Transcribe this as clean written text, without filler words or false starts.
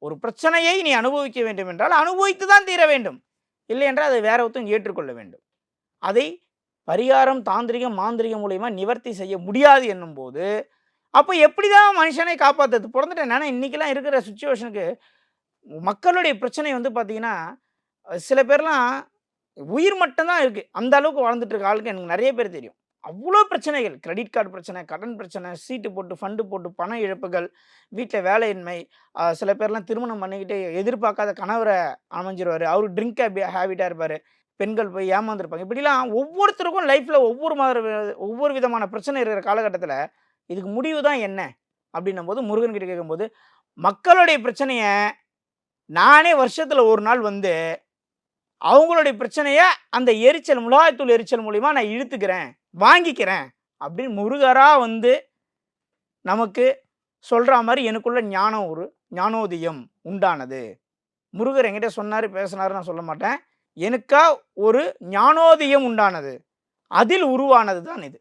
ஒரு பிரச்சனையை நீ அனுபவிக்க வேண்டும் என்றால் அனுபவித்து தான் தீர வேண்டும். இல்லை என்றால் அதை வேற ஒருத்தன் ஏற்றுக்கொள்ள வேண்டும். அதை பரிகாரம், தாந்திரிகம், மாந்திரிகம் மூலியமா நிவர்த்தி செய்ய முடியாது என்னும்போது, அப்போ எப்படிதான் மனுஷனை காப்பாத்துறது? பொறந்துட்டேன். ஏன்னா இன்னைக்கெல்லாம் இருக்கிற சிச்சுவேஷனுக்கு மக்களுடைய பிரச்சனை வந்து பார்த்தீங்கன்னா, சில பேர்லாம் உயிர் மட்டும் தான் இருக்கு. அந்த அளவுக்கு வாழ்ந்துட்டு இருக்க ஆளுங்க எனக்கு நெறைய பேர் தெரியும். அவ்ளோ பிரச்சனைகள். கிரெடிட் கார்டு பிரச்சனை, கடன் பிரச்சனை, சீட்டு போட்டு, ஃபண்டு போட்டு பண இழப்புகள், வீட்ல வேலையின்மை, சில பேர்லாம் திருமணம் பண்ணிக்கிட்டு எதிர்பார்க்காத கணவர அமைஞ்சிருவாரு. அவரு ட்ரிங்க் ஹேபிட்டா இருப்பாரு. பெண்கள் போய் ஏமாந்துருப்பாங்க. இப்படிலாம் ஒவ்வொருத்தருக்கும் லைஃப்ல ஒவ்வொரு விதமான பிரச்சனை இருக்கிற காலகட்டத்தில, இதுக்கு முடிவு தான் என்ன? அப்படின்னும்போது முருகன் கிட்ட கேட்கும்போது, மக்களுடைய பிரச்சனைய நானே வருஷத்துல ஒரு நாள் வந்து அவங்களுடைய பிரச்சனைய அந்த எரிச்சல், மிளகாய்த்தூள் எரிச்சல் மூலியமா நான் இழுத்துக்கிறேன், வாங்கிக்கிறேன் அப்படின்னு முருகரா வந்து நமக்கு சொல்ற மாரி எனக்குள்ள ஞானோதயம் உண்டானது. முருகர் என்கிட்ட சொன்னாரு, பேசினாரு நான் சொல்ல மாட்டேன். எனக்கா ஒரு ஞானோதயம் உண்டானது. அதில் உருவானது தான் இது.